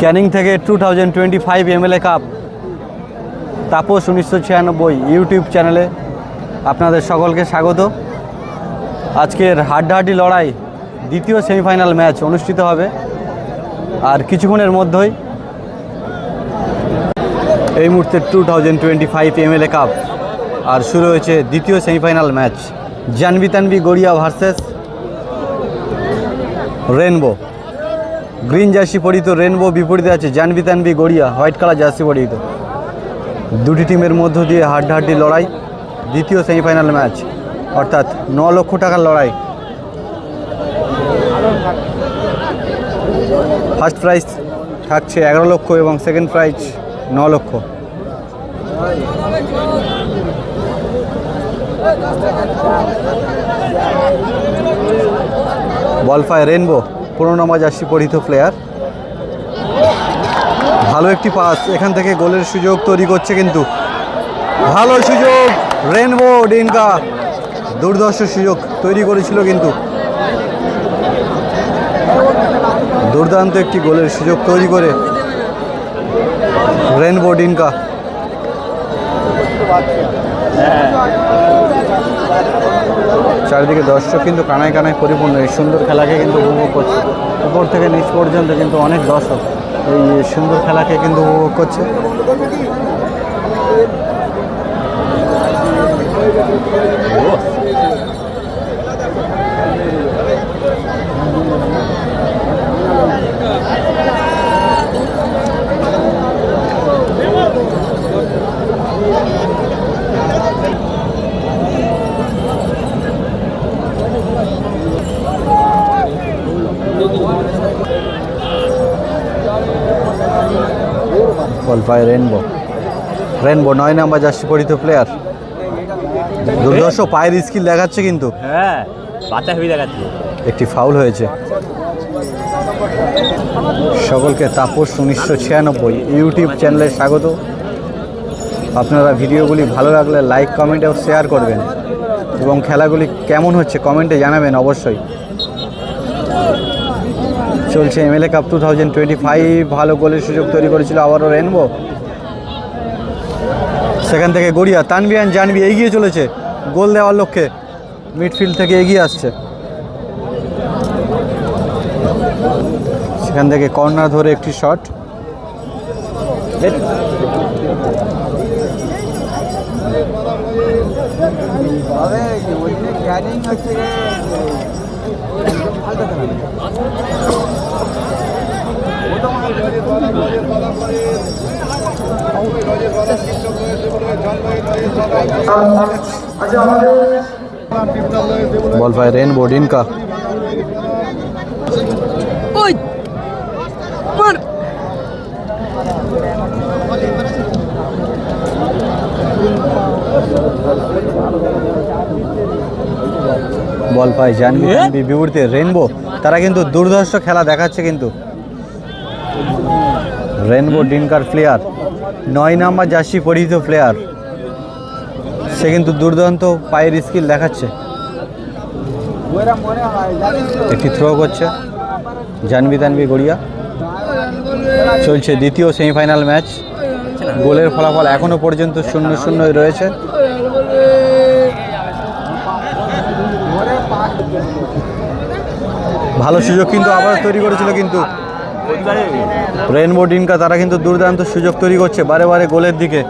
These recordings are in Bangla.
ক্যানিং থেকে 2025 MLA কাপ তাপস 1996 ইউটিউব চ্যানেলে আপনাদের সকলকে স্বাগত। আজকের হাড্ডাহাড্ডি লড়াই দ্বিতীয় সেমিফাইনাল ম্যাচ অনুষ্ঠিত হবে আর কিছুক্ষণের মধ্যেই এই মুহূর্তে 2025 MLA কাপ আর শুরু হয়েছে দ্বিতীয় সেমিফাইনাল ম্যাচ জানবি Tanvi Garia versus rainbow. Green jersey পরিহিত রেনবো, বিপরীতে আছে জানবি Tanvi Garia white colour jersey পরিহিত। দুটি টিমের মধ্য দিয়ে হাড্ডাহাড্ডি লড়াই দ্বিতীয় সেমিফাইনাল ম্যাচ, অর্থাৎ 9 লক্ষ টাকার লড়াই। ফার্স্ট প্রাইজ থাকছে 11 লক্ষ এবং সেকেন্ড প্রাইজ 9 লক্ষ। বল পায় রেনবো, 15 নম্বর জার্সি পরিহিত প্লেয়ার। ভালো একটি পাস, এখান থেকে গোলের সুযোগ তৈরি করছে, কিন্তু ভালো সুযোগ রেনবো ডিনকা দুর্ধর্ষ সুযোগ তৈরি করেছিল, কিন্তু দুর্দান্ত একটি গোলের সুযোগ তৈরি করে রেনবো ডিনকা। চারিদিকে দর্শক কিন্তু কানায় কানায় পরিপূর্ণ, এই সুন্দর খেলাকে কিন্তু উপভোগ করছে। উপর থেকে নিচ পর্যন্ত কিন্তু অনেক দর্শক এই সুন্দর খেলাকে কিন্তু উপভোগ করছে। বল পায় রেনবো, 9 নম্বর জার্সি পরিহিত প্লেয়ার। দুর্ধর্ষ পায়ের স্কিল দেখাচ্ছে, কিন্তু একটি ফাউল হয়েছে। সকলকে তাপস 1996 ইউটিউব চ্যানেলে স্বাগত। আপনারা ভিডিওগুলি ভালো লাগলে লাইক, কমেন্ট এবং শেয়ার করবেন এবং খেলাগুলি কেমন হচ্ছে কমেন্টে জানাবেন অবশ্যই। চলছে MLA কাপ 2025। ভালো গোলের সুযোগ তৈরি করেছিল আবারও রেনবো। সেখান থেকে গড়িয়া তানবিয়ান জানবি এগিয়ে চলেছে গোল দেওয়ার লক্ষ্যে, মিডফিল্ড থেকে এগিয়ে আসছে। সেখান থেকে কর্নার ধরে একটি শট। বল পায় রেনবো ডিনকা। বল পায় জানবি বিপরীতে রেনবো, তারা কিন্তু দুর্ধর্ষ খেলা দেখাচ্ছে, কিন্তু রেনবো ডিনকার প্লেয়ার 9 নম্বর জার্সি পরিহিত প্লেয়ার, সে কিন্তু দুর্দান্ত পায়ের স্কিল দেখাচ্ছে। একটি থ্রো করছে জানবি তানবি গড়িয়া। চলছে দ্বিতীয় সেমিফাইনাল ম্যাচ, গোলের ফলাফল এখনো পর্যন্ত 0-0 রয়েছে। ভালো সুযোগ কিন্তু আবার তৈরি করেছিল, কিন্তু রেনবো ডিনকা তারা কিন্তু দুর্দান্ত সুযোগ তৈরি করছে বারে বারে গোলের দিকে।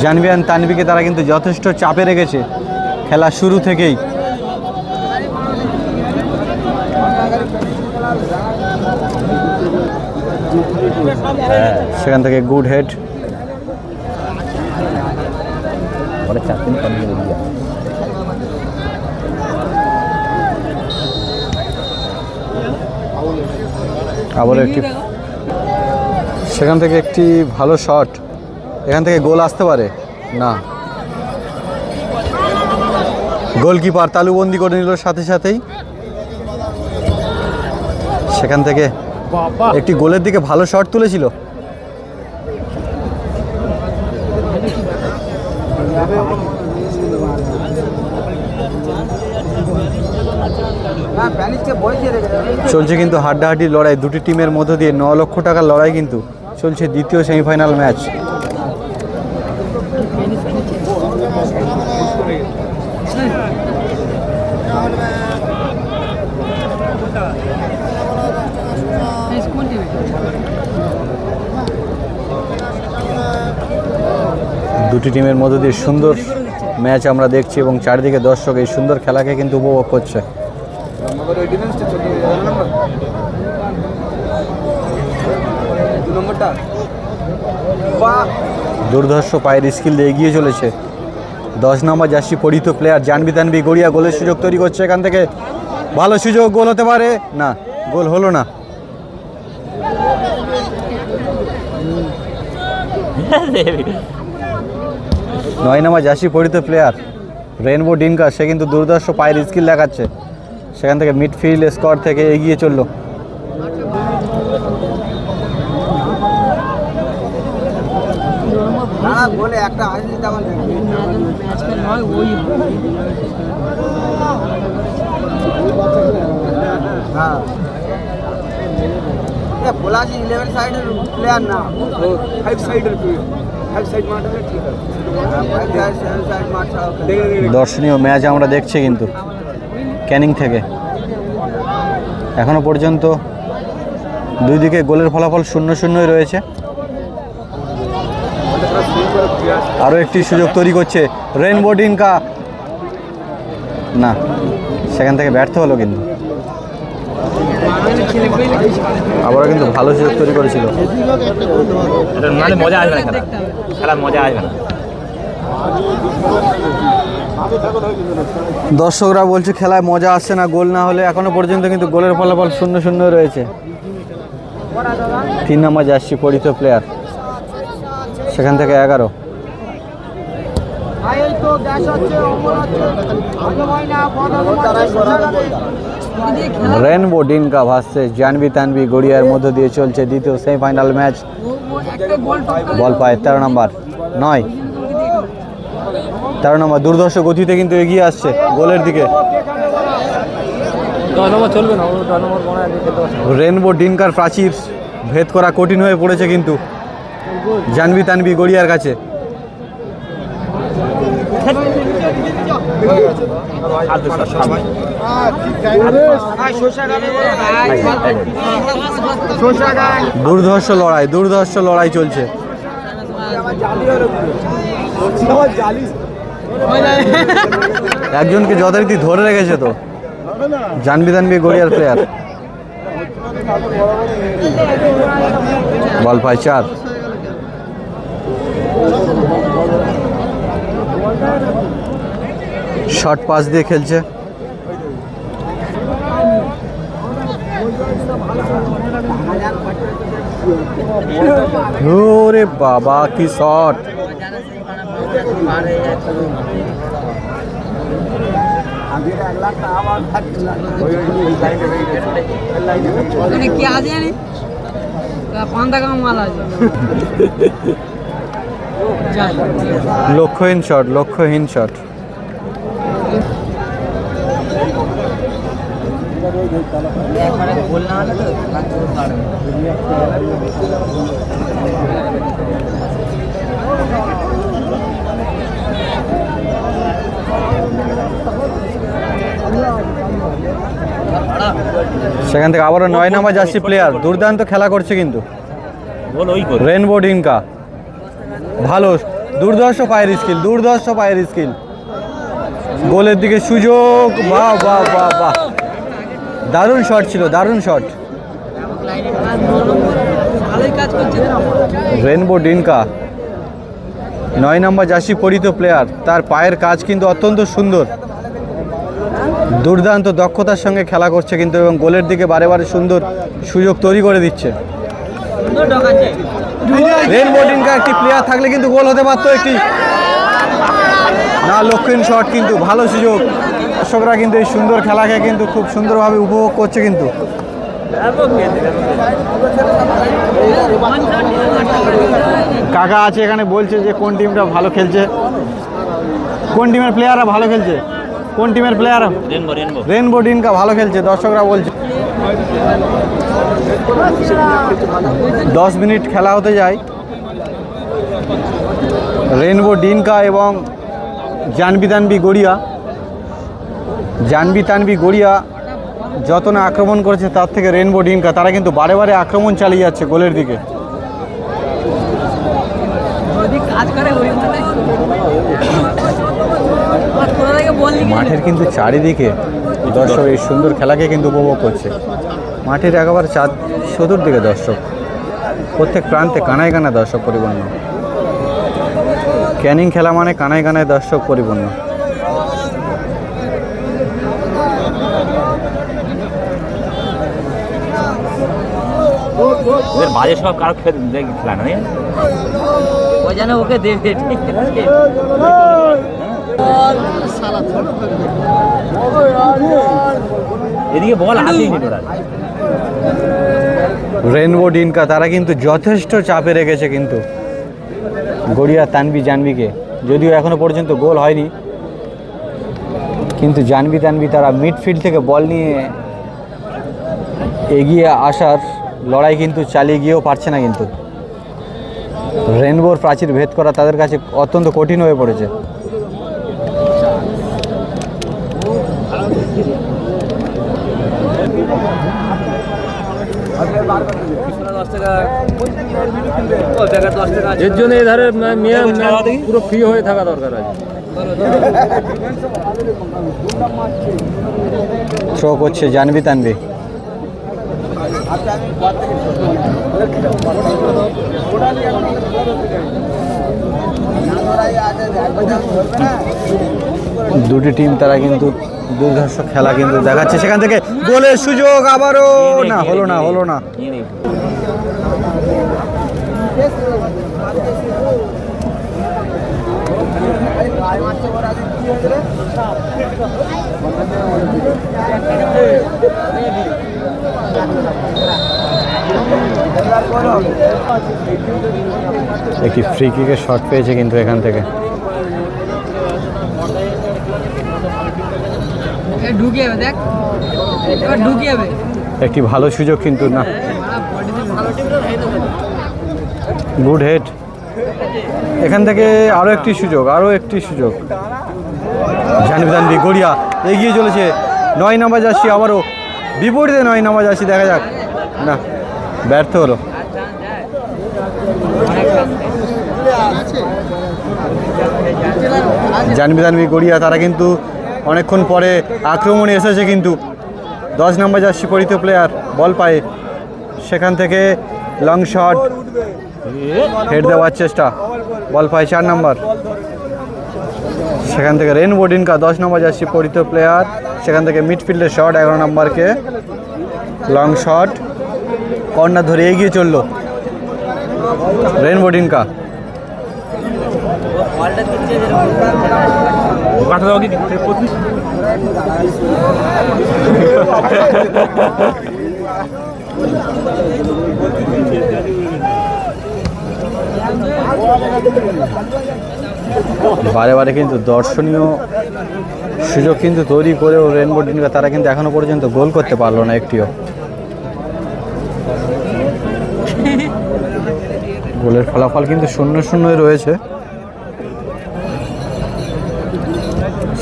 জানবিয়ান তানবিকে তারা কিন্তু যথেষ্ট চাপে রেখেছে খেলা শুরু থেকেই। সেখান থেকে গুড হেড। আবার একটি সেখান থেকে একটি ভালো শট, এখান থেকে গোল আসতে পারে না। গোলকিপার তালুবন্দি করে নিল সাথে সাথেই। সেখান থেকে একটি গোলের দিকে ভালো শট তুলেছিল। চলছে কিন্তু হাড্ডাহাড্ডি লড়াই, দুটি টিমের মধ্য দিয়ে 9 লক্ষ টাকার লড়াই কিন্তু চলছে দ্বিতীয় সেমিফাইনাল ম্যাচ। দুটি টিমের মধ্য দিয়ে সুন্দর ম্যাচ আমরা দেখছি এবং চারিদিকে দর্শক এই সুন্দর খেলাকে কিন্তু উপভোগ করছে। দুর্ধর্ষ পায়ের স্কিল দিয়ে এগিয়ে চলেছে 10 নম্বর জার্সি পরিহিত প্লেয়ার জানবি তানবি গড়িয়া। গোলের সুযোগ তৈরি করছে এখান থেকে, ভালো সুযোগ, গোল হতে পারে না, গোল হলো না। 9 নম্বর জার্সি পরিহিত প্লেয়ার রেনবো ডিনকা, সে কিন্তু দুর্ধর্ষ পায়ের স্কিল দেখাচ্ছে। সেখান থেকে মিডফিল্ড স্কোয়াড থেকে এগিয়ে চলল। দর্শনীয় ম্যাচ আমরা দেখছি কিন্তু ক্যানিং থেকে। এখনো পর্যন্ত দুই দিকে গোলের ফলাফল 0-0 রয়েছে। আরও একটি সুযোগ তৈরি করছে রেনবো ডিনকা, না, সেখান থেকে ব্যর্থ হলো। কিন্তু আবারও কিন্তু ভালো সুযোগ তৈরি করেছিল। মজা আসবে না, খেলা মজা আসবে না। দর্শকরা বলছে খেলায় মজা আসছে না, গোল না হলে। এখনো পর্যন্ত কিন্তু গোলের ফলাফল 0-0 রয়েছে। 3 নম্বর জার্সি পরিহিত প্লেয়ার, সেখান থেকে 11। রেনবো ডিনকা ভার্সেস জানবি তানবি গড়িয়ার মধ্য দিয়ে চলছে দ্বিতীয় সেমিফাইনাল ম্যাচ। বল পায় 13 নম্বর 9, 13 নম্বর দুর্ধর্ষ গতিতে কিন্তু এগিয়ে আসছে গোলের দিকে। রেনবো ডিনকার প্রাচীর ভেদ করা কঠিন হয়ে পড়েছে কিন্তু জানবি তানবি গড়িয়ার কাছে। দুর্ধর্ষ লড়াই চলছে। একজনকে যথারীতি ধরে রেখেছে তো জানবি তানবি গড়িয়ার প্লেয়ার। বল পায় 4। শর্ট পাস দিয়ে খেলছে। ওরে বাবা কি শট! লক্ষ্যহীন শট। সেখান থেকে আবারও 9 নম্বর জার্সি প্লেয়ার দুর্দান্ত খেলা করছে কিন্তু রেনবো ডিনকা। ভালো দুর্ধর্ষ পায়ের স্কিল, গোলের দিকে সুযোগ। বাহ বাহ বাহ বাহ, দারুণ শট ছিল, দারুণ শট। রেনবো ডিনকা 9 নম্বর জার্সি পরিহিত প্লেয়ার, তার পায়ের কাজ কিন্তু অত্যন্ত সুন্দর। দুর্দান্ত দক্ষতার সঙ্গে খেলা করছে কিন্তু এবং গোলের দিকে বারে বারে সুন্দর সুযোগ তৈরি করে দিচ্ছে। রেনবো ডিনকা একটি প্লেয়ার থাকলে কিন্তু গোল হতে পারতো একটি, না, লক্ষ্যহীন শট কিন্তু ভালো সুযোগ। দর্শকরা কিন্তু এই সুন্দর খেলাকে কিন্তু খুব সুন্দরভাবে উপভোগ করছে কিন্তু কাকা আছে এখানে, বলছে যে কোন টিমটা ভালো খেলছে, কোন টিমের প্লেয়াররা ভালো খেলছে, কোন টিমের প্লেয়ার রেনবো ডিনকা ভালো খেলছে দর্শকরা বলছে। 10 মিনিট খেলা হতে যায়। রেনবো ডিনকা এবং জানবি তানবি গড়িয়া। জানবি তানবি গড়িয়া যত না আক্রমণ করেছে তার থেকে রেনবো ডিনকা তারা কিন্তু বারে বারে আক্রমণ চালিয়ে যাচ্ছে গোলের দিকে। মাঠের কিন্তু চারিদিকে দর্শক এই সুন্দর খেলাকে কিন্তু উপভোগ করছে। মাঠের একেবারে চতুর্দিকে দর্শক, প্রত্যেক প্রান্তে কানায় কানায় দর্শক পরিপূর্ণ। ক্যানিং খেলা মানে কানায় কানায় দর্শক পরিপূর্ণ। বাজে সব কারো খেলা না ও যেন ওকে দেবে। এদিকে বল আসেনি। রেনবো ডিনকা তারা কিন্তু যথেষ্ট চাপে রেখেছে কিন্তু গড়িয়া তানবি জানবিকে, যদিও এখনো পর্যন্ত গোল হয়নি, কিন্তু জানবি তানবি তারা মিডফিল্ড থেকে বল নিয়ে এগিয়ে আসার লড়াই কিন্তু চালিয়ে গিয়েও পারছে না। কিন্তু রেনবোর প্রাচীর ভেদ করা তাদের কাছে অত্যন্ত কঠিন হয়ে পড়েছে। এর জন্য এধারে পুরো ফ্রি হয়ে থাকা দরকার আছে। থ্রো করছে জানবি তানবি। দুটি টিম তারা কিন্তু দুর্ধর্ষ খেলা কিন্তু দেখাচ্ছে। সেখান থেকে গোলের সুযোগ আবারও না, হলো না। একটি ফ্রি কিকের শট পেয়েছে কিন্তু এখান থেকে। একটি ভালো সুযোগ কিন্তু না, গুড হেড। এখান থেকে আরও একটি সুযোগ। জানবি তানবি গড়িয়া এগিয়ে চলেছে। 9 নম্বর জার্সি আবারও বিপরীতে 9 নম্বর জার্সি, দেখা যাক না, ব্যর্থ হলো। জানবি তানবি গড়িয়া তারা কিন্তু অনেকক্ষণ পরে আক্রমণে এসেছে, কিন্তু 10 নম্বর জার্সি পরিহিত প্লেয়ার বল পায়, সেখান থেকে লং শট, হেড দেওয়ার চেষ্টা, বল পায় 4 নম্বর। সেখান থেকে রেনবো ডিনকা 10 নম্বর জার্সি পরিহিত প্লেয়ার, সেখান থেকে মিডফিল্ডের শট 11 নম্বরকে লং শট, কর্নার ধরে এগিয়ে চললো রেনবো ডিনকা। বারে বারে কিন্তু দর্শনীয় সুযোগ কিন্তু তৈরি করেও রেনবো ডিনকা তারা কিন্তু এখনো পর্যন্ত গোল করতে পারলো না একটিও। গোলের ফলাফল কিন্তু 0-0 রয়েছে।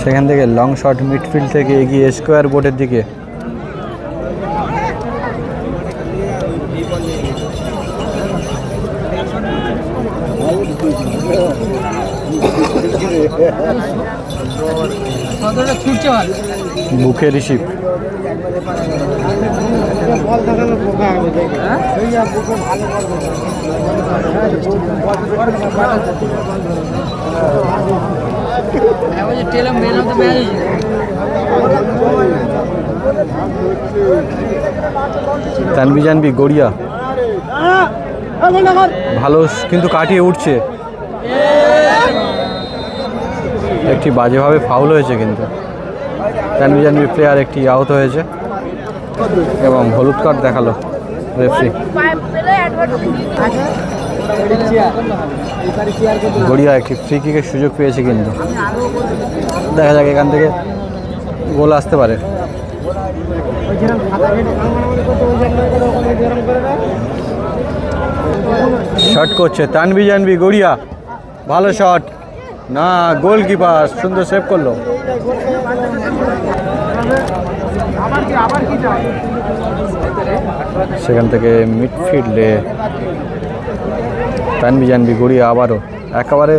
সেখান থেকে লং শট মিডফিল্ড থেকে এগিয়ে স্কোয়ার বোর্ডের দিকে। বুকে রিসিভ, তানবি জানবি গড়িয়া ভালো কিন্তু কাটিয়ে উঠছে। একটি বাজেভাবে ফাউল হয়েছে, কিন্তু তানবি জানবি প্লেয়ার একটি আহত হয়েছে। এবং হলুদ কার্ড দেখালো রেফারি। গড়িয়া একটি ফ্রি কিকের সুযোগ পেয়েছে, কিন্তু দেখা যাক এখান থেকে গোল আসতে পারে। শট করছে তানভি জানভি গড়িয়া, ভালো শট না, গোলকিপার সুন্দর সেভ করলো। সেখান থেকে মিডফিল্ডে তানভি জানভি গড়িয়া আবারও একেবারে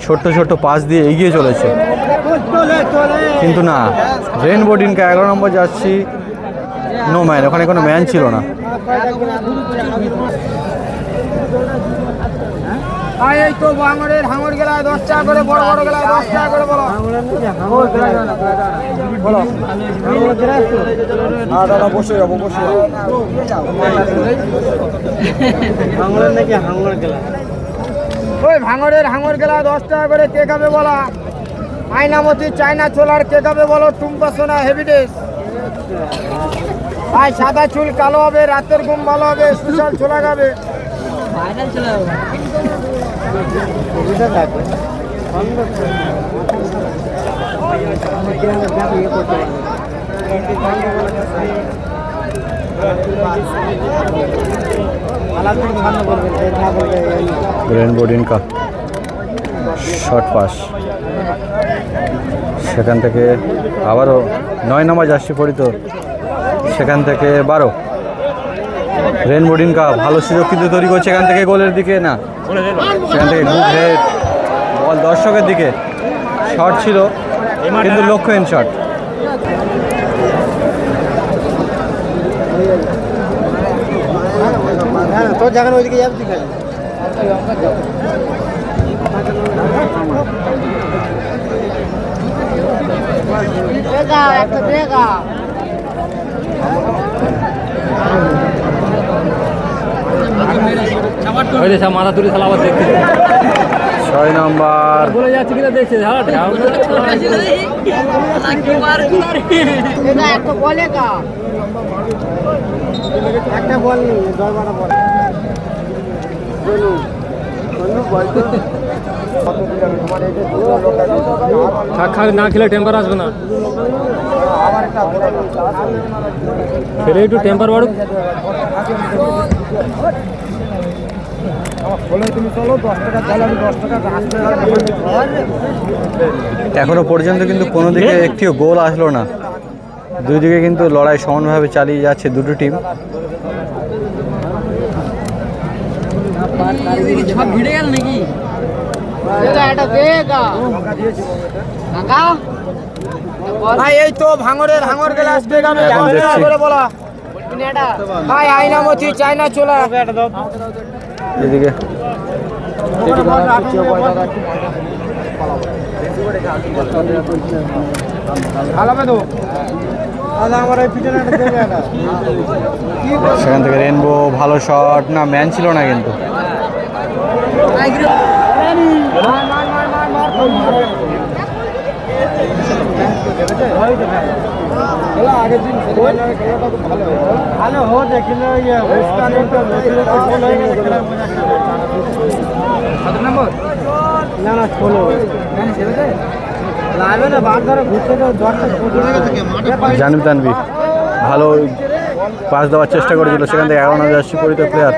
ছোট্ট ছোট্ট পাস দিয়ে এগিয়ে চলেছে, কিন্তু না, রেনবো ডিনকা 11 নম্বর যাচ্ছি নো ম্যান, ওখানে কোনো ম্যান ছিল না। এই তো ভাঙড়ের হাঙর গেলায় 10 টাকা করে, বড় বড় গেলায় 10 টাকা করে বলো। দাদা বসে যাবো, বসে ওই ভাঙড়ের হাঙর গেলায় 10 টাকা করে, কে খাবে বলা? আয়নামতি চায়না ছোলার, কে খাবে বলো? টুম্পা সোনা হেভিডেস। ভাই সাদা চুল কালো হবে, রাতের ঘুম ভালো হবে, সুশাল ছোলা খাবে। রেনবো ডিনকা শর্ট পাস, সেখান থেকে আবারও 9 নম্বর জার্সি পরিত, সেখান থেকে 12 রেনবো ডিনকা ভালো সুযোগ কিন্তু তৈরি করছে এখান থেকে গোলের দিকে, না সেখান থেকে গুড হেড, বল দর্শকের দিকে, শট ছিল কিন্তু লক্ষ্যহীন শট। তোর জায়গা ওইদিকে যাবি ঠিক আছে। মাথা তুলে খেলা আবার দেখতে 6 নম্বর বলে যাচ্ছে কিনা দেখছে, একটা বল 10-12 বল না খেলে টেম্পার আসবে না, খেলে একটু টেম্পার বাড়ুক। এখনো পর্যন্ত কিন্তু কোনো দিকে একটিও গোল আসলো না, দুই দিকে কিন্তু লড়াই সমানভাবে চালিয়ে যাচ্ছে দুটো টিম। ভাই এই তো ভাঙরের হাঙর গেলে আসবে গাবে করে বলা। ভাই আয়নামতি চায়না চোলা এদিকে সেখান থেকে রেনবো ভালো শট, না ম্যান ছিল না কিন্তু ভালো হচ্ছে কিন্তু না না ষোলো লাগবে না, বার ধরে ঘুরতে জানবি তানবি ভালো পাস দেওয়ার চেষ্টা করেছিল, সেখান থেকে 11 নম্বর জার্সি পরিত প্লেয়ার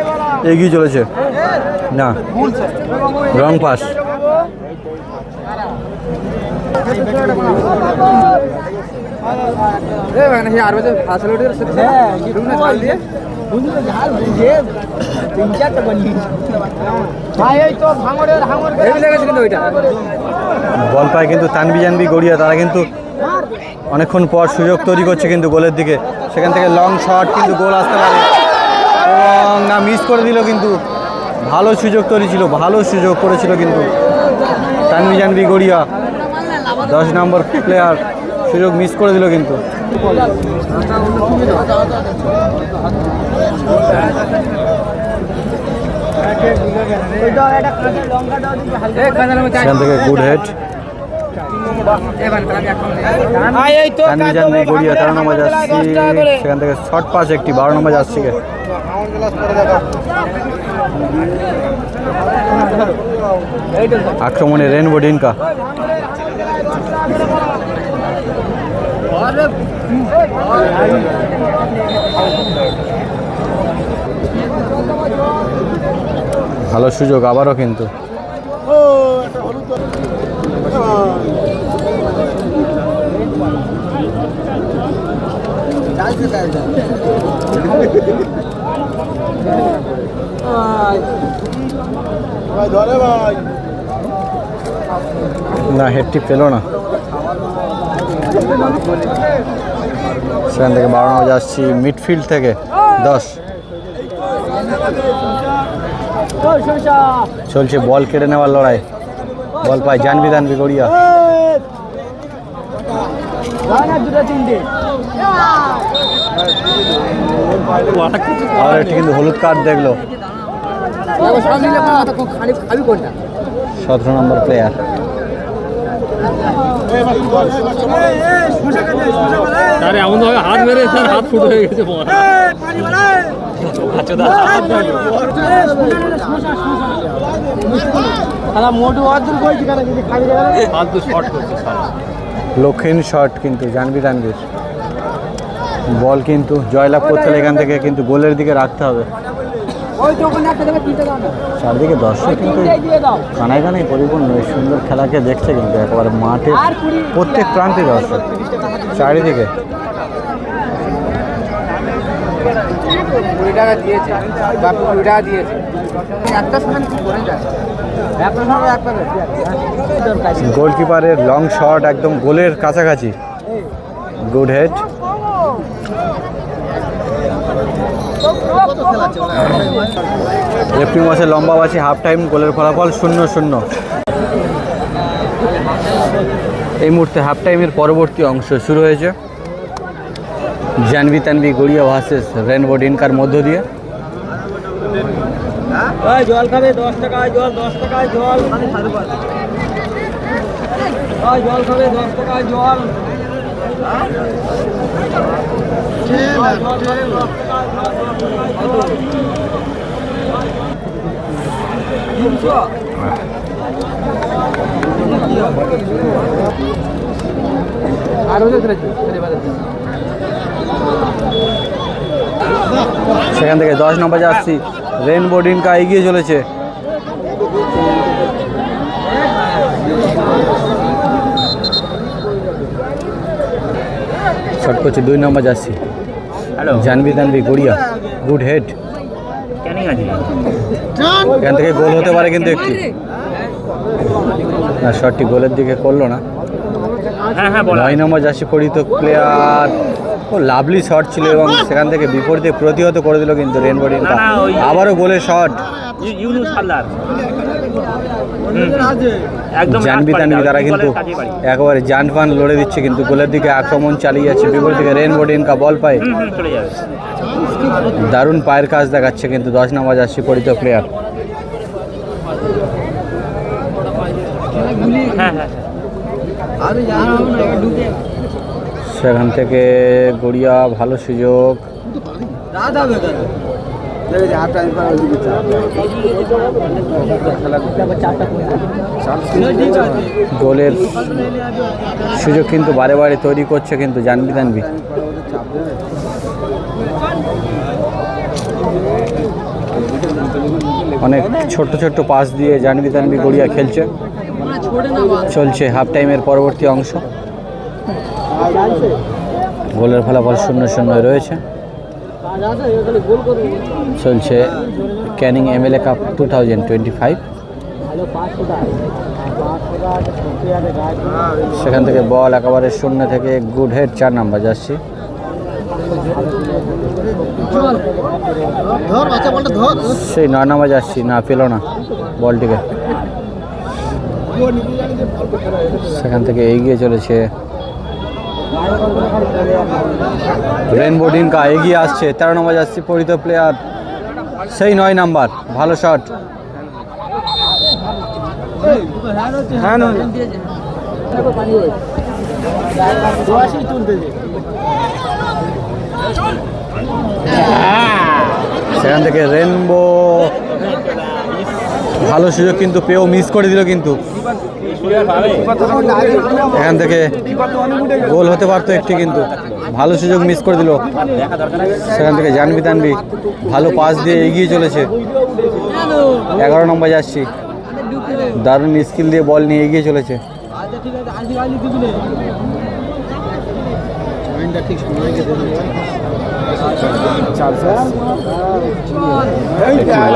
এগিয়ে চলেছে, না রং পাস। বল পায় কিন্তু তানভি জানভি গড়িয়া, তারা কিন্তু অনেকক্ষণ পর সুযোগ তৈরি করছে কিন্তু গোলের দিকে, সেখান থেকে লং শট কিন্তু গোল আসতে পারে এবং না মিস করে দিল, কিন্তু ভালো সুযোগ তৈরি ছিল, ভালো সুযোগ করেছিল কিন্তু তানভি জানভি গড়িয়া 10 নম্বর প্লেয়ার সুযোগ মিস করে দিল কিন্তু। সেখান থেকে গুড হেড, এই তো জানবি জানবি গড়িয়া 13 নম্বর জার্সি, সেখান থেকে শর্ট পাস একটি 12 নম্বর জার্সিকে। আক্রমণে রেনবো ডিনকা। ভালো সুযোগ আবারও কিন্তু। না, হেডটি পেল না। সেখান থেকে 12 নম্বর যাচ্ছি মিডফিল্ড থেকে 10। চলছে বল কেড়ে নেওয়ার লড়াই। বল পায় জানবি তানবি গড়িয়া। আর একটি কিন্তু হলুদ কার্ড দেখলো 17 নম্বর প্লেয়ার। আরে এমন ভাবে হাত মেরে তার হাত ফুটো হয়ে গেছে বল। ফালতু শট করছে সারা। লক্ষিণ শট কিন্তু জানবি তানবির। বল কিন্তু জয়লাভ করতে হলে এখান থেকে কিন্তু গোলের দিকে রাখতে হবে। চারদিকে দর্শক কিন্তু কানায় কানায় পরিপূর্ণ। এই সুন্দর খেলাকে দেখছে কিন্তু একেবারে মাঠে প্রত্যেক প্রান্তে দর্শক চারিদিকে। গোলকিপারের লং শট একদম গোলের কাছাকাছি। Good head. রেফারি মাসে লম্বা বাসি হাফ টাইম গোলের ফলাফল 0-0। এই মুহূর্তে হাফ টাইমের পরবর্তী অংশ শুরু হয়েছে জানবি তানবি গড়িয়া ভার্সেস রেনবো ডিনকার মধ্য দিয়ে। জল খাবে 10 টাকায় জল, 10 টাকায় জল, জল খাবে 10 টাকায় জল। সেখান থেকে 10 নম্বর যাচ্ছি রেনবো ডিনকা এগিয়ে চলেছে। শট করছে 2 নম্বর যাচ্ছি জানবি তানবি গড়িয়া। Good head. এখান থেকে গোল হতে পারে কিন্তু একটি। না, শটটি গোলের দিকে করলো না। 9 নম্বর যাচ্ছি পরিচিত প্লেয়ার। ও লাভলি শট ছিল এবং সেখান থেকে বিপরীতে প্রতিহত করে দিল কিন্তু রেনবো ডিনকা। আবারও গোলের শট। জানবি তানবি তারা কিন্তু একেবারে জান পান লড়ে দিচ্ছে কিন্তু গোলের দিকে আক্রমণ চালিয়ে যাচ্ছে বিপরীত দিকে। রেনবো ডিনকা বল পায়। দারুণ পায়ের কাজ দেখাচ্ছে কিন্তু 10 নম্বর যাচ্ছি পরিচিত প্লেয়ার। সেখান থেকে গড়িয়া ভালো সুযোগ। গোলের সুযোগ কিন্তু বারে বারে তৈরি করছে কিন্তু জানবি তানবি। অনেক ছোট্ট ছোট্ট পাস দিয়ে জানবি তানবি গড়িয়া খেলছে। চলছে হাফ টাইমের পরবর্তী অংশ। গোলের ফলাফল 0-0 রয়েছে। চলছে ক্যানিং এমএলএ কাপ 2025। সেখান থেকে বল একেবারে শূন্য থেকে গুড হেড 4 নম্বর যাচ্ছি। সেই 9 নম্বর যাচ্ছি, না পেল না বলটিকে। সেখান থেকে এগিয়ে চলেছে রেনবো ডিনকা, এগিয়ে আসছে 13 নম্বর যাচ্ছি পরিচিত প্লেয়ার। সেই 9 নাম্বার, ভালো শট। সেখান থেকে রেনবো ভালো সুযোগ কিন্তু পেয়েও মিস করে দিল, কিন্তু এখান থেকে গোল হতে পারতো একটি, কিন্তু ভালো সুযোগ মিস করে দিল। সেখান থেকে জানবি তানবি ভালো পাস দিয়ে এগিয়ে চলেছে। 11 নম্বর যাচ্ছি, দারুণ স্কিল দিয়ে বল নিয়ে এগিয়ে চলেছে।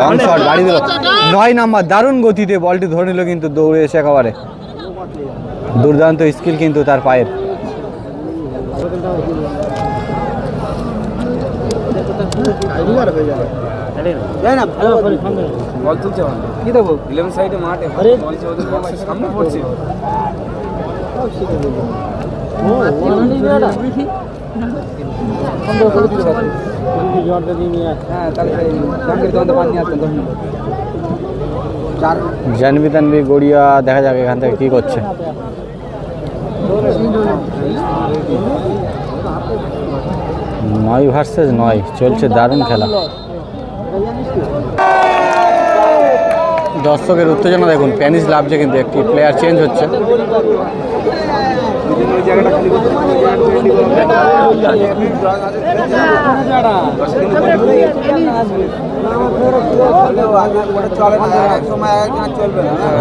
লং শট বাড়ি দিল। 9 নম্বর দারুণ গতিতে বলটি ধরে নিল, কিন্তু দৌড়ে এসে একেবারে দুর্দান্ত স্কিল কিন্তু তার পায়ের। কি দেবো 11 সাইডে মাঠে বলছে ওদের বক্সের সামনে পড়ছে। জানবি তানবি গড়িয়া, দেখা যাক এখান থেকে কি করছে। 9 ভার্সেস 9 চলছে, দারুণ খেলা। দর্শকের উত্তেজনা দেখুন, প্যানিস লাভছে, কিন্তু একটি প্লেয়ার চেঞ্জ হচ্ছে।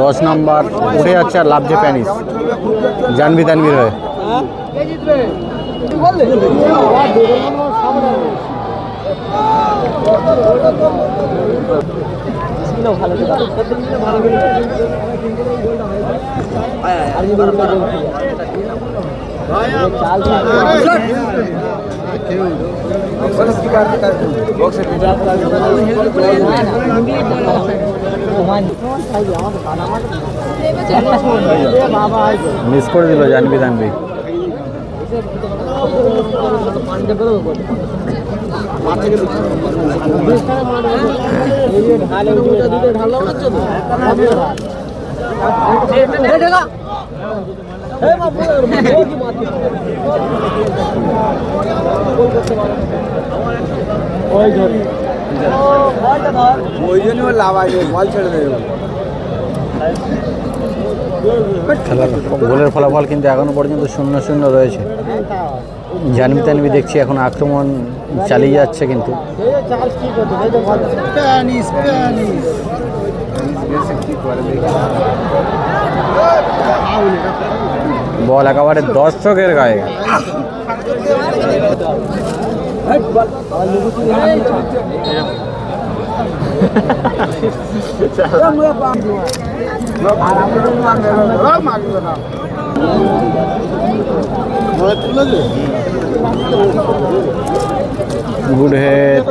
দশ নম্বর উঠে যাচ্ছে আর লাভছে প্যানিস জানবি তানবির হয়ে। মিস করে দিল জানবি তানবি। ওই জন্য লাভ আছে, বল ছেড়ে দেবে। খেলার গোলের ফলাফল কিন্তু এখনো পর্যন্ত 0-0 রয়েছে। জানবি তানবি দেখছি এখন আক্রমণ চালিয়ে যাচ্ছে, কিন্তু বল একেবারে দর্শকের গায়ে। গুড হেড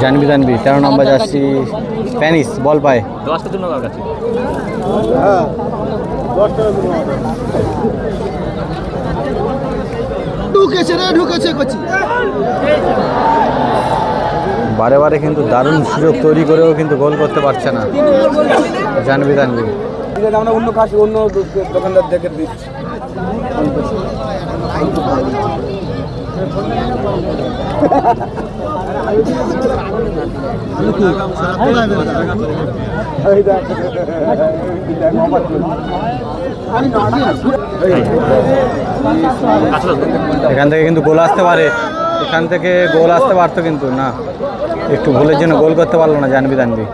জানবি তানবি। 13 নম্বর যাচ্ছি প্যানিস, বল পায়। 10টা জন্য দরকার ছিল। বারে বারে কিন্তু দারুণ সুযোগ তৈরি করেও কিন্তু গোল করতে পারছে না জানবি তানবি। আমরা অন্য কাজ অন্য দোকানদার দেখে দিচ্ছি। এখান থেকে কিন্তু গোল আসতে পারে, এখান থেকে গোল আসতে পারতো, কিন্তু না, একটু ভুলের জন্য গোল করতে পারলো না জানবি তানবি।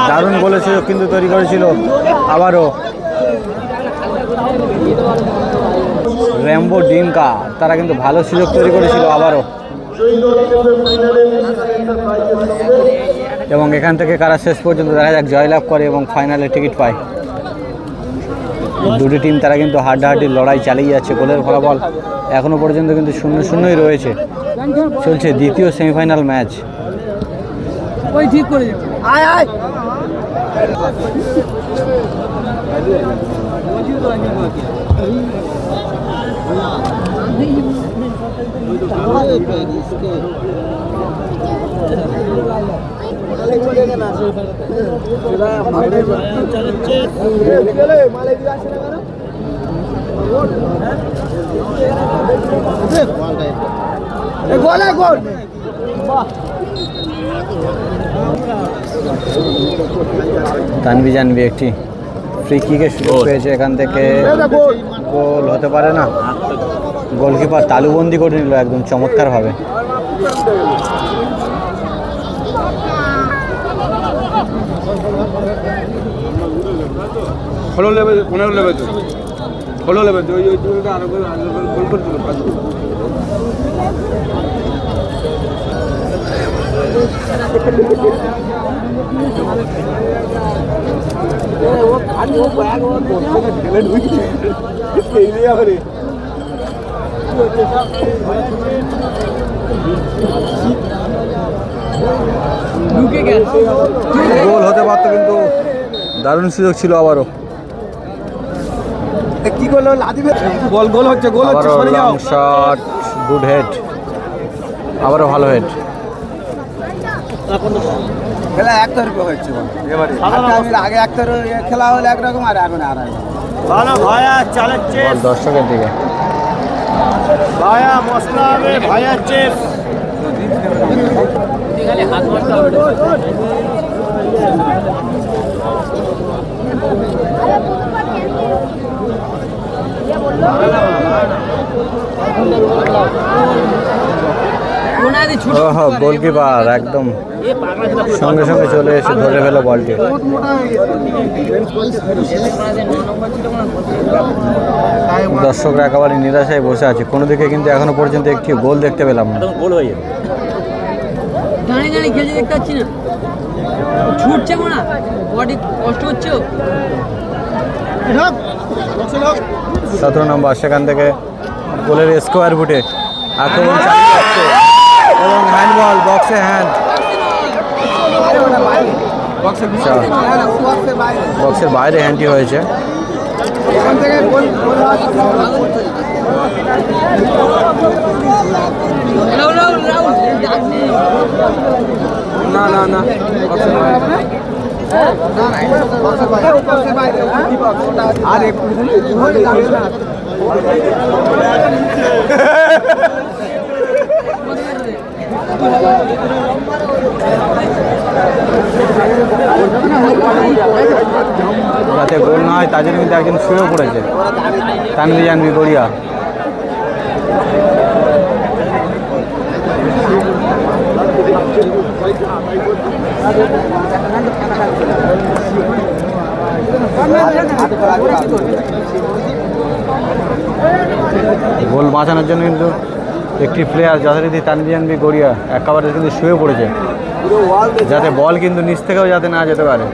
দারুণ গোলের সুযোগ কিন্তু তৈরি করেছিল আবারও র্যাম্বো ডিনকা, তারা কিন্তু ভালো সুযোগ তৈরি করেছিল আবারও। এবং এখান থেকে কারা শেষ পর্যন্ত দেখা যাক জয়লাভ করে এবং ফাইনালে টিকিট পায়। দুটি টিম তারা কিন্তু হাড্ডাহাড্ডি লড়াই চালিয়ে যাচ্ছে। গোলের ফলাফল এখনো পর্যন্ত কিন্তু 0-0 রয়েছে। চলছে দ্বিতীয় সেমিফাইনাল ম্যাচ। তানভি জানভি একটি ফ্রি কিকের সুযোগ পেয়েছে, এখান থেকে গোল হতে পারে না। গোলকিপার তালুবন্দি করে নিল একদম চমৎকারভাবে। ফলো লেবে 15 লেবে তো ফলো লেবে তো ওই দুটোটা আরো গোল করে দিল। গোল হতে পারতো, কিন্তু দারুণ সুযোগ ছিল। আবারও কি করলো গোল গোল হচ্ছে গোল হচ্ছে সরে যাও। লং শট, গুড হেড, আবারও ভালো হেড। খেলা একতরফা হচ্ছে এবারে। আগে একতরফা খেলা হলে একরকম আর এখন আর ভালো ভায়া চালাচ্ছে বল দর্শকের দিকে। ভায়া মশলা হবে ভায়া চেপ গোলকিপার একদম সঙ্গে সঙ্গে চলে এসে ধরে ফেলো বলটি। দর্শকরা একেবারে নিরাশায় বসে আছে, কোনো দিকে কিন্তু এখনো পর্যন্ত একটি গোল দেখতে পেলাম না। গোল হয়ে যাবে। দাঁড়িয়ে দাঁড়িয়ে খেলতে দেখতে পাচ্ছি না, ছুটছে না, বডি কষ্ট হচ্ছে। 17 নম্বর, সেখান থেকে গোলের স্কোয়ার ফুটে আক্রমণ চালিয়ে যাচ্ছে এবং হ্যান্ডবল, বক্সে হ্যান্ড, বক্সের বাইরে হ্যান্ডটি হয়েছে। না না না আর একটু যাতে গোল না হয় তাদের কিন্তু একজন শুয়েও পড়েছে, তানভি জানভি গড়িয়া। গোল বাঁচানোর জন্য কিন্তু একটি প্লেয়ার যথারীতি তানভি জানভি গড়িয়া একেবারে কিন্তু শুয়ে পড়েছে, যাতে বল কিন্তু নিচ থেকেও যাতে না যেতে পারে।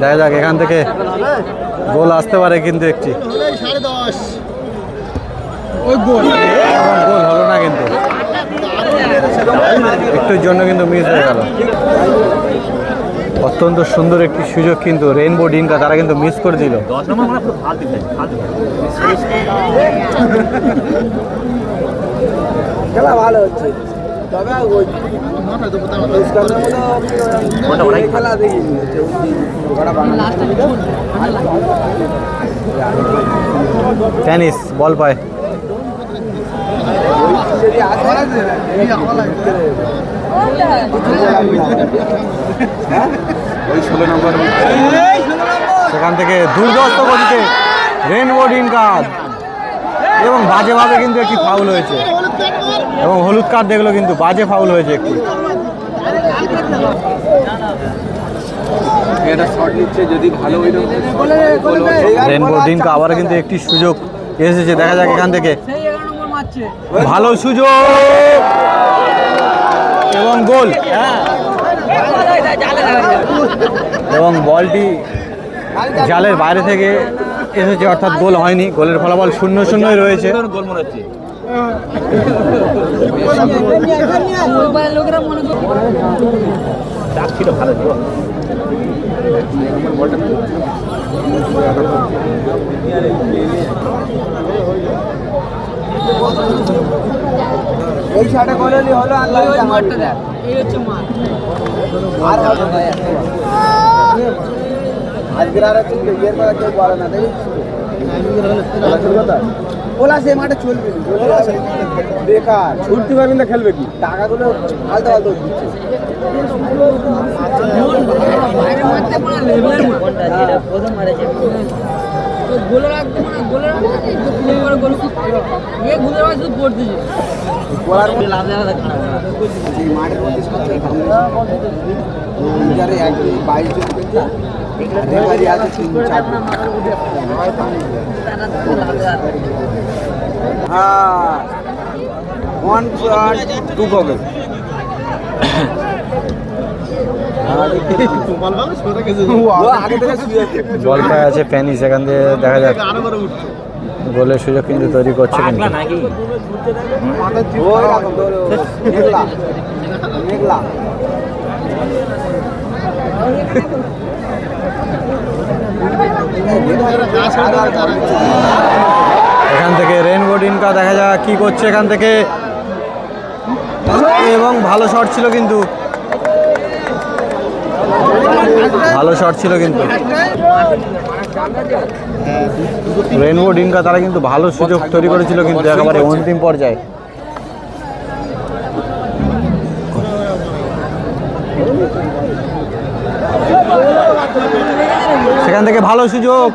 দেখা যাক এখান থেকে গোল আসতে পারে, কিন্তু একটি গোল হলো না, কিন্তু একটুর জন্য কিন্তু মিস হয়ে গেল। অত্যন্ত সুন্দর একটি সুযোগ কিন্তু রেইনবো ডিঙ্কা তারা কিন্তু মিস করে দিল। 10 নম্বর মানে পুরো ফালতু খেলা ভালো হচ্ছে, তবে খেলা দেখি টেনিস বল পায়। সেখান থেকে দুর্ধর্ষ গতিতে রেইনবো ডিঙ্কা এবং বাজেভাবে কিন্তু একটি ফাউল হয়েছে এবং হলুদ কার্ড দেখলো কিন্তু বাজে ফাউল হয়েছে একটি। এটা শট নিচ্ছে যদি ভালো হইতো রেনবো ডিনকা আবার কিন্তু একটি সুযোগ এসেছে, দেখা যাক এখান থেকে। সেই 11 নম্বর মারছে। ভালো সুযোগ এবং গোল, এবং বলটি জালের বাইরে থেকে এসেছে, অর্থাৎ গোল হয়নি। গোলের ফলাফল 0-0 রয়েছে। গোল মনে হচ্ছে। ফুটবলের লোকেরা মনে করে ডাক ছিল ভালো ছিল। এই শাটে গোল হলো আল্লাহ ওই মাঠটা দেখ, এই হচ্ছে মাঠ। আর হবে না আজকের আর আছে ইয়ের কথা কেউ বলে না দেখি ওলা সে মাঠে চলবে বেকার ছুটতে পারবেন না, খেলবে কি টাকাগুলো আলতো আলতো দিচ্ছে। বাইরে মারতে পারে লেভেলের মাঠ। তো গোলে রাখতে মানে গোলে রাখতে প্লে করে গোল এ গোলে রাখতে শুধু পড়তেছে। বলার মধ্যে লাভ দেখা যে মাঠের মধ্যে সবচেয়ে যারে 22 জন খেলছে রেফারি আছে 3-4 জন। হ্যাঁ 1 shot 2 goal আগে থেকে শুয়ে বল পায়ে আছে প্যানি, সেখান থেকে দেখা যাক গোলের সুযোগ কিন্তু তৈরি করছে কিন্তু। পাগলা নাকি? ওই রকম মেঘলা মেঘলা এখান থেকে রেনবো ডিনকা দেখা যাক কি করছে এখান থেকে, এবং ভালো শট ছিল কিন্তু, ভালো শট ছিল কিন্তু রেনবো ডিনকা তারা কিন্তু ভালো সুযোগ তৈরি করেছিল কিন্তু একেবারে অন্তিম পর্যায়ে। সেখান থেকে ভালো সুযোগ,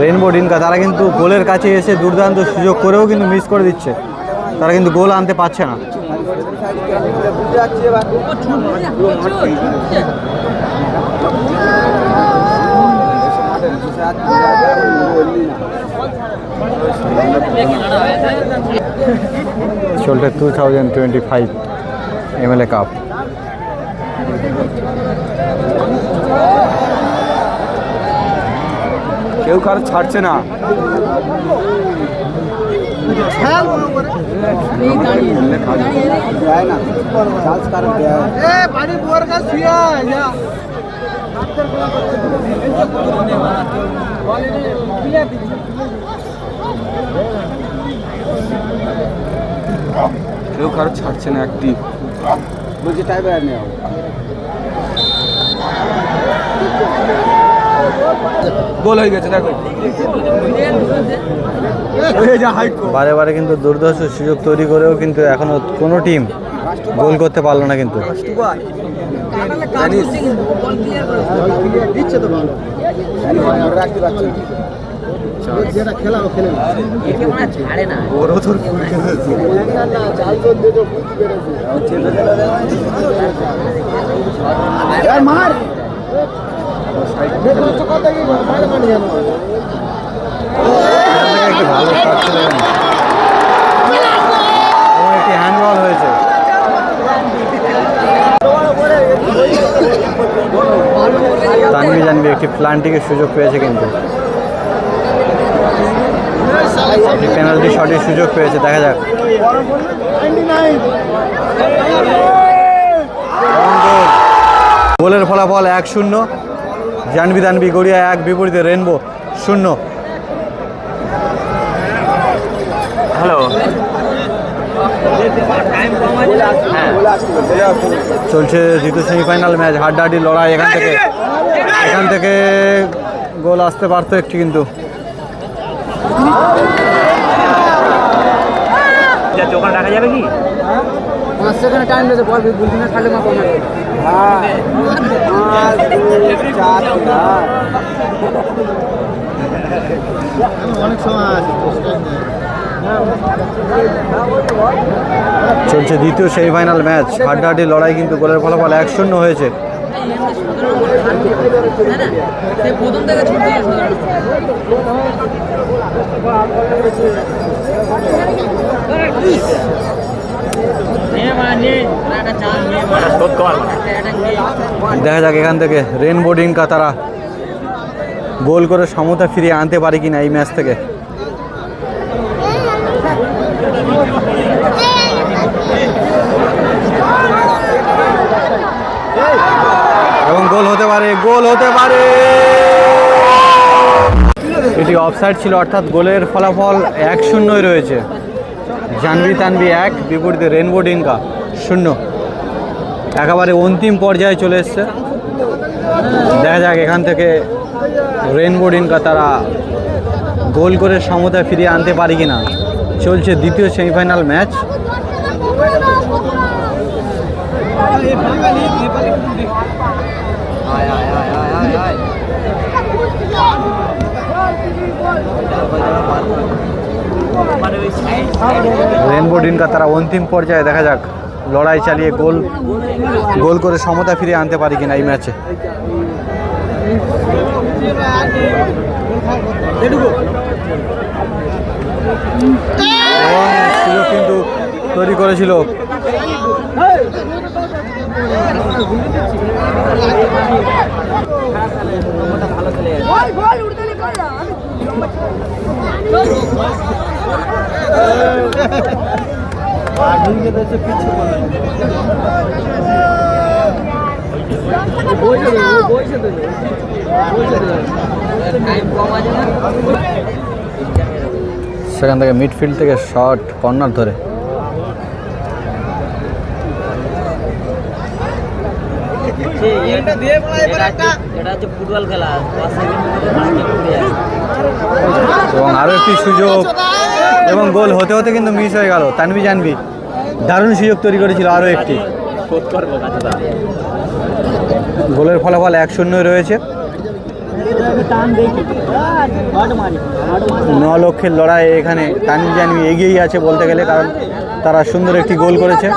রেনবো ডিনকা তারা কিন্তু গোলের কাছে এসে দুর্দান্ত সুযোগ করেও কিন্তু মিস করে দিচ্ছে, তারা কিন্তু গোল আনতে পারছে না। চলছে 2025 MLA কাপ। কেউ কারো ছাড়ছে না। দেয় না চার্জ কারো দেয় কেউ কারো ছাড়ছে না। অ্যাক্টিভ বলছে টাইবার নেওয়া গোল হয়ে গেছে দেখো। বারে বারে কিন্তু দুর্ধর্ষ সুযোগ তৈরি করেও কিন্তু এখনো কোনো টিম গোল করতে পারলো না কিন্তু। দিচ্ছে তো ভালো রাখতে পারছে যেটা খেলা ও খেলে ছাড়ে না ওরও তোর মার একটি ভালো শট ছিল এবং একটি হ্যান্ডবল হয়েছে। তানভি জানবি একটি প্লান্টিংয়ের সুযোগ পেয়েছে কিন্তু, পেনাল্টি শটের সুযোগ পেয়েছে, দেখা যাক। গোলের ফলাফল 1-0, জানবি তানভি গড়িয়া 1, বিপরীতে রেনবো 0। হ্যালো, চলছে দ্বিতীয় সেমিফাইনাল ম্যাচ, হাড্ডাহাড্ডি লড়াই। এখান থেকে গোল আসতে পারতো একটি কিন্তু। ওখানে রাখা যাবে কি? 5 সেকেন্ড টাইম দিতে বল বুঝি না খালি মা কমে হ্যাঁ 5 2 4 চলছে দ্বিতীয় সেমিফাইনাল ম্যাচ, হাড্ডাহাড্ডি লড়াই, কিন্তু গোলের ফলাফল 1-0 হয়েছে। প্রথম থেকে ছুটতে দেখা যাক এখান থেকে রেনবো ডিঙ্কা তারা গোল করে সমতা ফিরিয়ে আনতে পারে কিনা এই ম্যাচ থেকে। এবং গোল হতে পারে, গোল হতে পারে। এটি অফসাইড ছিল, অর্থাৎ গোলের ফলাফল 1-0 রয়েছে। জানভি তানভি 1, বিপরীতে রেনবো ডিঙ্কা 0। একেবারে অন্তিম পর্যায়ে চলে এসছে। দেখা যাক এখান থেকে রেনবো ডিঙ্কা তারা গোল করে সমতা ফিরিয়ে আনতে পারে কিনা। চলছে দ্বিতীয় সেমিফাইনাল ম্যাচ। রেনবো ডিঙ্কা তারা অন্তিম পর্যায়ে, দেখা যাক লড়াই চালিয়ে গোল করে সমতা ফিরিয়ে আনতে পারে কিনা এই ম্যাচে। এবং সুযোগ কিন্তু তৈরি করেছিল। সেখান থেকে মিডফিল্ড থেকে শট, কর্নার ধরে ফুটবল খেলা এবং আরও একটি সুযোগ এবং গোল হতে হতে কিন্তু মিস হয়ে গেল। তানভি জানভি দারুণ সুযোগ তৈরি করেছিল আরও একটি। গোলের ফলাফল 1-0 রয়েছে। 9 লক্ষের লড়াই এখানে তানভি জানভি এগিয়েই আছে বলতে গেলে, কারণ তারা সুন্দর একটি গোল করেছে।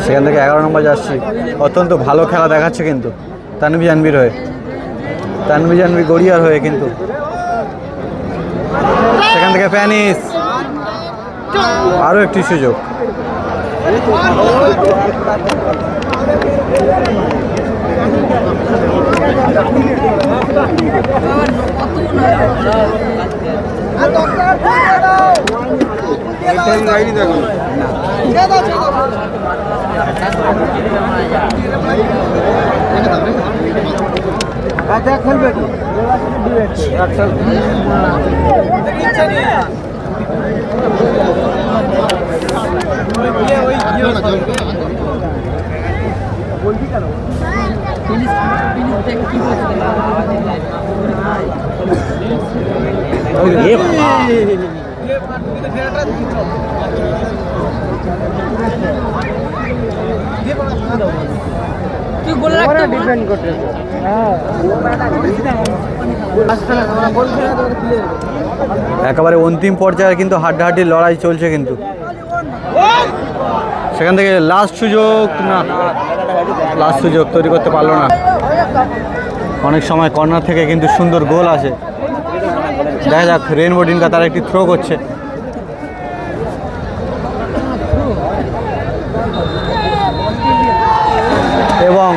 সেখান থেকে 11 নম্বর যাচ্ছি, অত্যন্ত ভালো খেলা দেখাচ্ছে কিন্তু তানভি জানভির হয়ে, তানভি জানভি গড়িয়ার হয়ে। কিন্তু সেখান থেকে প্যানিস, আরও একটি সুযোগ। খেলবে তুই বলে রাখতে ডিপেন্ড করতে একেবারে অন্তিম পর্যায়ে কিন্তু হাড্ডাহাড্ডি লড়াই চলছে। কিন্তু সেখান থেকে লাস্ট সুযোগ, না লাস্ট সুযোগ তৈরি করতে পারলো না। অনেক সময় কর্নার থেকে কিন্তু সুন্দর গোল আসে। দেখা যাক রেনবো ডিঙ্কা তারা একটি থ্রো করছে এবং